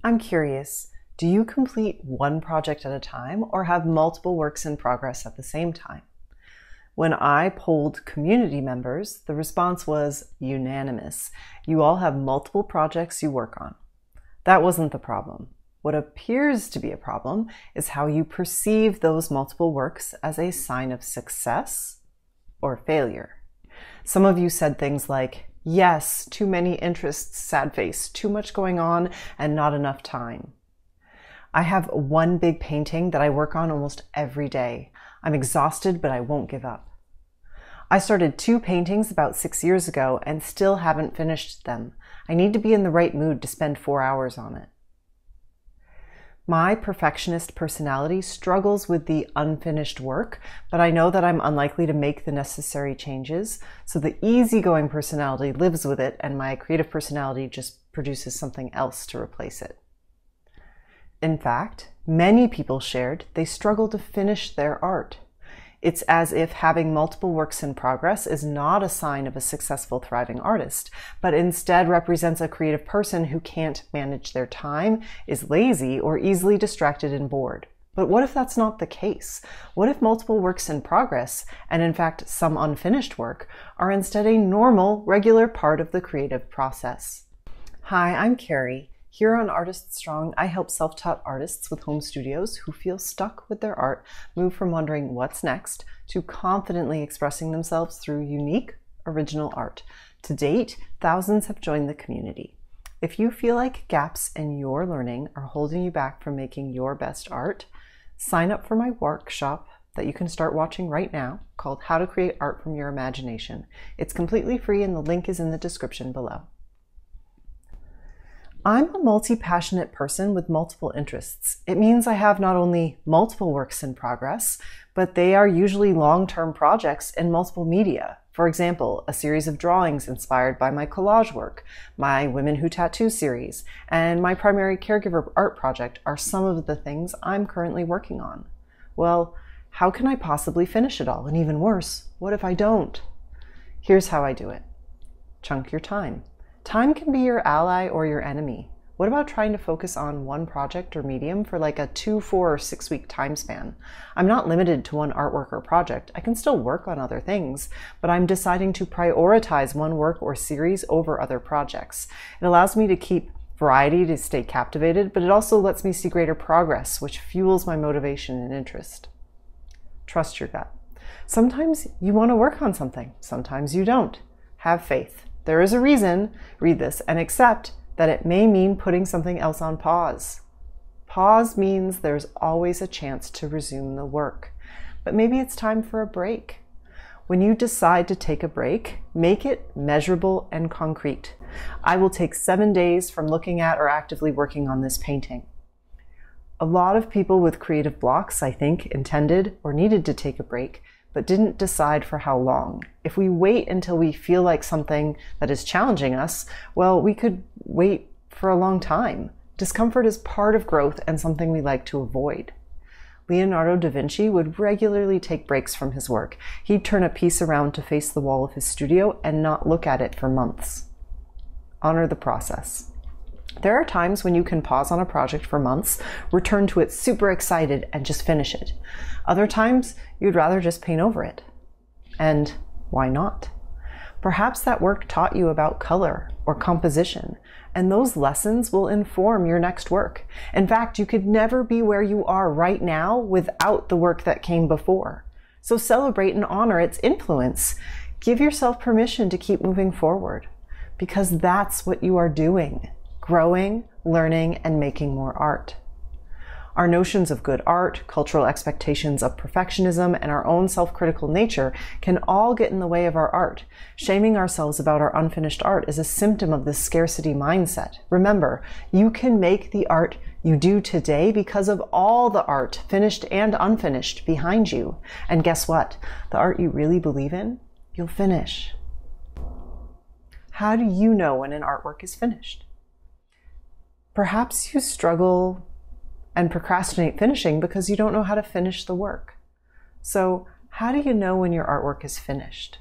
I'm curious, do you complete one project at a time or have multiple works in progress at the same time? When I polled community members, the response was unanimous. You all have multiple projects you work on. That wasn't the problem. What appears to be a problem is how you perceive those multiple works as a sign of success or failure. Some of you said things like, yes, too many interests, sad face, too much going on, and not enough time. I have one big painting that I work on almost every day. I'm exhausted, but I won't give up. I started 2 paintings about 6 years ago and still haven't finished them. I need to be in the right mood to spend 4 hours on it. My perfectionist personality struggles with the unfinished work, but I know that I'm unlikely to make the necessary changes, so the easygoing personality lives with it and my creative personality just produces something else to replace it. In fact, many people shared they struggle to finish their art. It's as if having multiple works in progress is not a sign of a successful, thriving artist, but instead represents a creative person who can't manage their time, is lazy, or easily distracted and bored. But what if that's not the case? What if multiple works in progress, and in fact some unfinished work, are instead a normal, regular part of the creative process? Hi, I'm Carrie. Here on Artist Strong, I help self-taught artists with home studios who feel stuck with their art move from wondering what's next to confidently expressing themselves through unique, original art. To date, thousands have joined the community. If you feel like gaps in your learning are holding you back from making your best art, sign up for my workshop that you can start watching right now called How to Create Art from Your Imagination. It's completely free and the link is in the description below. I'm a multi-passionate person with multiple interests. It means I have not only multiple works in progress, but they are usually long-term projects in multiple media. For example, a series of drawings inspired by my collage work, my Women Who Tattoo series, and my primary caregiver art project are some of the things I'm currently working on. Well, how can I possibly finish it all? And even worse, what if I don't? Here's how I do it. Chunk your time. Time can be your ally or your enemy. What about trying to focus on one project or medium for like a 2, 4, or 6 week time span? I'm not limited to one artwork or project. I can still work on other things, but I'm deciding to prioritize one work or series over other projects. It allows me to keep variety to stay captivated, but it also lets me see greater progress, which fuels my motivation and interest. Trust your gut. Sometimes you want to work on something, sometimes you don't. Have faith. There is a reason, read this, and accept that it may mean putting something else on pause. Pause means there's always a chance to resume the work, but maybe it's time for a break. When you decide to take a break, make it measurable and concrete. I will take 7 days from looking at or actively working on this painting. A lot of people with creative blocks, I think, intended or needed to take a break, but didn't decide for how long. If we wait until we feel like something that is challenging us, well, we could wait for a long time. Discomfort is part of growth and something we like to avoid. Leonardo da Vinci would regularly take breaks from his work. He'd turn a piece around to face the wall of his studio and not look at it for months. Honor the process. There are times when you can pause on a project for months, return to it super excited, and just finish it. Other times, you'd rather just paint over it. And why not? Perhaps that work taught you about color or composition, and those lessons will inform your next work. In fact, you could never be where you are right now without the work that came before. So celebrate and honor its influence. Give yourself permission to keep moving forward, because that's what you are doing. Growing, learning, and making more art. Our notions of good art, cultural expectations of perfectionism, and our own self-critical nature can all get in the way of our art. Shaming ourselves about our unfinished art is a symptom of this scarcity mindset. Remember, you can make the art you do today because of all the art, finished and unfinished, behind you. And guess what? The art you really believe in, you'll finish. How do you know when an artwork is finished? Perhaps you struggle and procrastinate finishing because you don't know how to finish the work. So how do you know when your artwork is finished?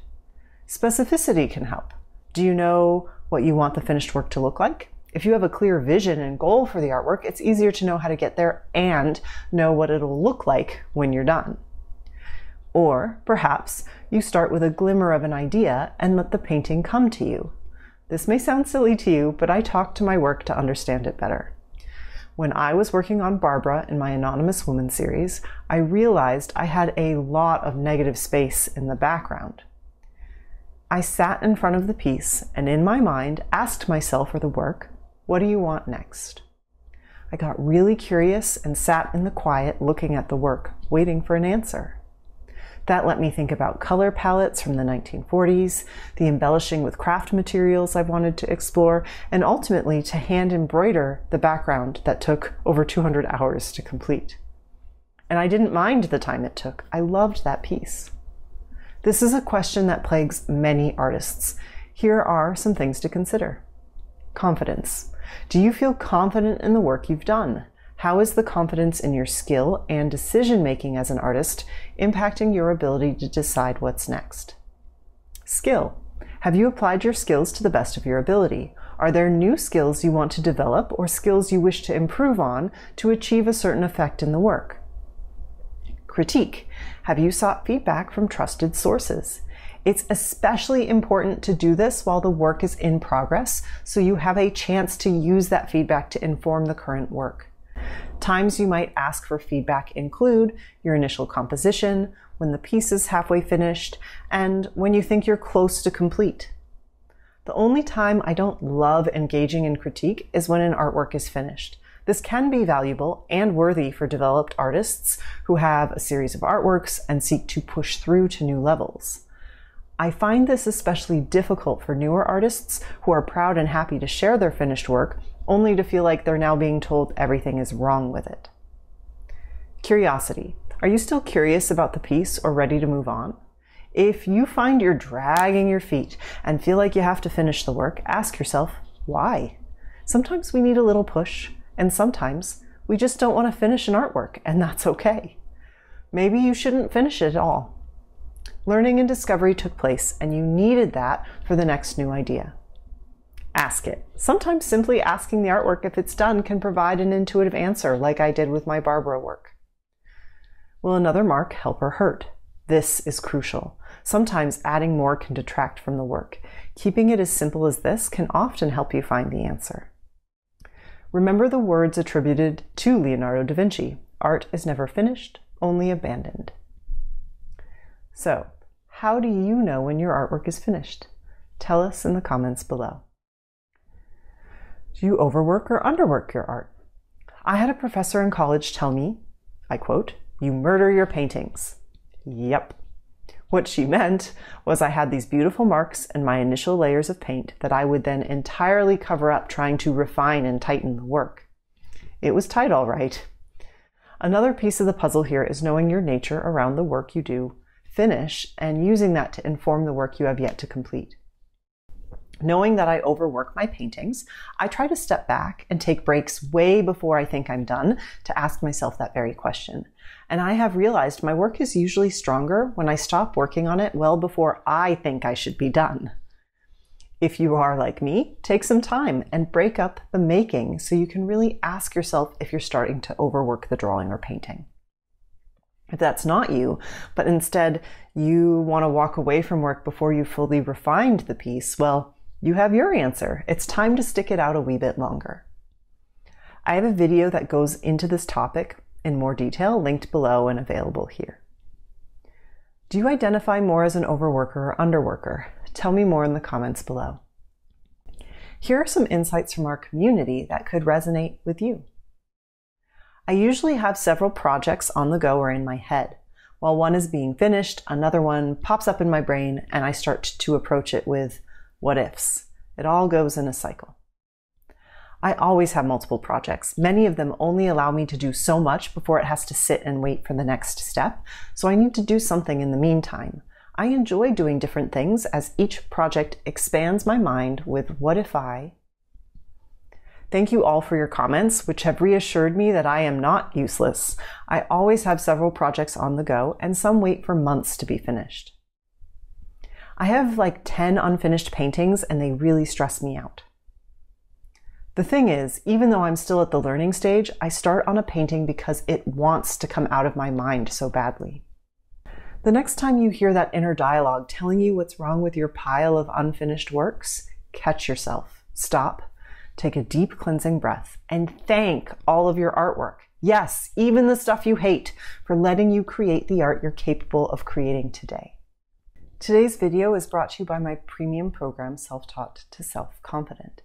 Specificity can help. Do you know what you want the finished work to look like? If you have a clear vision and goal for the artwork, it's easier to know how to get there and know what it'll look like when you're done. Or perhaps you start with a glimmer of an idea and let the painting come to you. This may sound silly to you, but I talk to my work to understand it better. When I was working on Barbara in my Anonymous Woman series, I realized I had a lot of negative space in the background. I sat in front of the piece and in my mind asked myself or the work, what do you want next? I got really curious and sat in the quiet looking at the work, waiting for an answer. That let me think about color palettes from the 1940s, the embellishing with craft materials I wanted to explore, and ultimately to hand embroider the background that took over 200 hours to complete. And I didn't mind the time it took. I loved that piece. This is a question that plagues many artists. Here are some things to consider. Confidence. Do you feel confident in the work you've done? How is the confidence in your skill and decision-making as an artist impacting your ability to decide what's next? Skill. Have you applied your skills to the best of your ability? Are there new skills you want to develop or skills you wish to improve on to achieve a certain effect in the work? Critique. Have you sought feedback from trusted sources? It's especially important to do this while the work is in progress, so you have a chance to use that feedback to inform the current work. Times you might ask for feedback include your initial composition, when the piece is halfway finished, and when you think you're close to complete. The only time I don't love engaging in critique is when an artwork is finished. This can be valuable and worthy for developed artists who have a series of artworks and seek to push through to new levels. I find this especially difficult for newer artists who are proud and happy to share their finished work, only to feel like they're now being told everything is wrong with it. Curiosity. Are you still curious about the piece or ready to move on? If you find you're dragging your feet and feel like you have to finish the work, ask yourself, why? Sometimes we need a little push, and sometimes we just don't want to finish an artwork, and that's okay. Maybe you shouldn't finish it at all. Learning and discovery took place, and you needed that for the next new idea. Ask it. Sometimes simply asking the artwork if it's done can provide an intuitive answer, like I did with my Barbara work. Will another mark help or hurt? This is crucial. Sometimes adding more can detract from the work. Keeping it as simple as this can often help you find the answer. Remember the words attributed to Leonardo da Vinci. Art is never finished, only abandoned. So, how do you know when your artwork is finished? Tell us in the comments below. Do you overwork or underwork your art? I had a professor in college tell me, I quote, "You murder your paintings." Yep. What she meant was I had these beautiful marks and my initial layers of paint that I would then entirely cover up trying to refine and tighten the work. It was tight all right. Another piece of the puzzle here is knowing your nature around the work you do finish and using that to inform the work you have yet to complete. Knowing that I overwork my paintings, I try to step back and take breaks way before I think I'm done to ask myself that very question. And I have realized my work is usually stronger when I stop working on it well before I think I should be done. If you are like me, take some time and break up the making so you can really ask yourself if you're starting to overwork the drawing or painting. If that's not you, but instead you want to walk away from work before you fully refined the piece, well, you have your answer. It's time to stick it out a wee bit longer. I have a video that goes into this topic in more detail, linked below and available here. Do you identify more as an overworker or underworker? Tell me more in the comments below. Here are some insights from our community that could resonate with you. I usually have several projects on the go or in my head. While one is being finished, another one pops up in my brain and I start to approach it with what ifs. It all goes in a cycle. I always have multiple projects. Many of them only allow me to do so much before it has to sit and wait for the next step, so I need to do something in the meantime. I enjoy doing different things as each project expands my mind with what if I. Thank you all for your comments, which have reassured me that I am not useless. I always have several projects on the go, and some wait for months to be finished. I have like 10 unfinished paintings and they really stress me out. The thing is, even though I'm still at the learning stage, I start on a painting because it wants to come out of my mind so badly. The next time you hear that inner dialogue telling you what's wrong with your pile of unfinished works, catch yourself, stop, take a deep cleansing breath, and thank all of your artwork. Yes, even the stuff you hate, for letting you create the art you're capable of creating today. Today's video is brought to you by my premium program, Self-Taught to Self-Confident.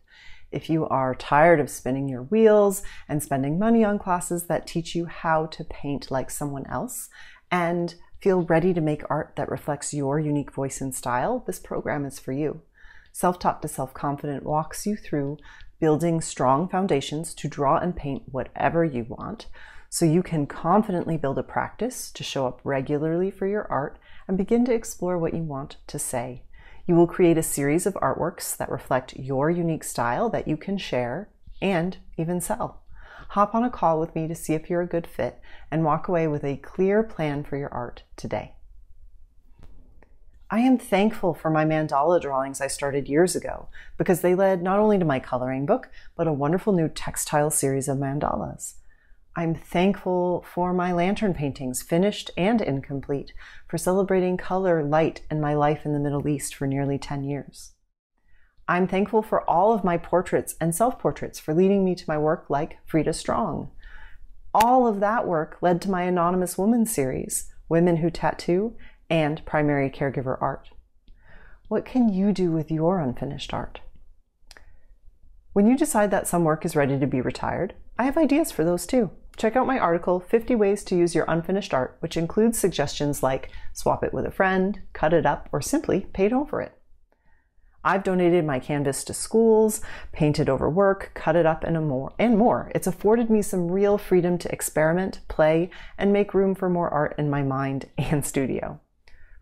If you are tired of spinning your wheels and spending money on classes that teach you how to paint like someone else, and feel ready to make art that reflects your unique voice and style, this program is for you. Self-Taught to Self-Confident walks you through building strong foundations to draw and paint whatever you want, so you can confidently build a practice to show up regularly for your art and begin to explore what you want to say. You will create a series of artworks that reflect your unique style that you can share and even sell. Hop on a call with me to see if you're a good fit and walk away with a clear plan for your art today. I am thankful for my mandala drawings I started years ago because they led not only to my coloring book, but a wonderful new textile series of mandalas. I'm thankful for my lantern paintings, finished and incomplete, for celebrating color, light, and my life in the Middle East for nearly 10 years. I'm thankful for all of my portraits and self-portraits for leading me to my work like Frida Strong. All of that work led to my Anonymous Woman series, Women Who Tattoo, and Primary Caregiver Art. What can you do with your unfinished art? When you decide that some work is ready to be retired, I have ideas for those too. Check out my article, 50 Ways to Use Your Unfinished Art, which includes suggestions like swap it with a friend, cut it up, or simply paint over it. I've donated my canvas to schools, painted over work, cut it up, and more. It's afforded me some real freedom to experiment, play, and make room for more art in my mind and studio.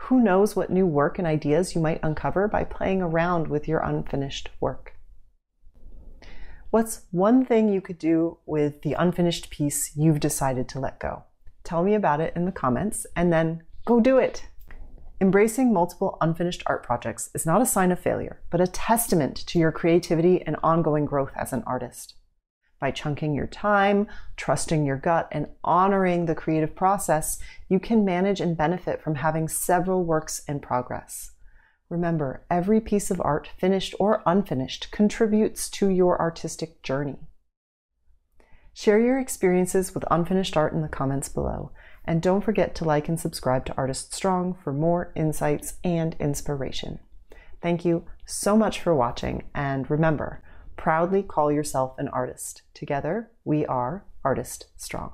Who knows what new work and ideas you might uncover by playing around with your unfinished work? What's one thing you could do with the unfinished piece you've decided to let go? Tell me about it in the comments, and then go do it! Embracing multiple unfinished art projects is not a sign of failure, but a testament to your creativity and ongoing growth as an artist. By chunking your time, trusting your gut, and honoring the creative process, you can manage and benefit from having several works in progress. Remember, every piece of art, finished or unfinished, contributes to your artistic journey. Share your experiences with unfinished art in the comments below, and don't forget to like and subscribe to Artist Strong for more insights and inspiration. Thank you so much for watching, and remember, proudly call yourself an artist. Together, we are Artist Strong.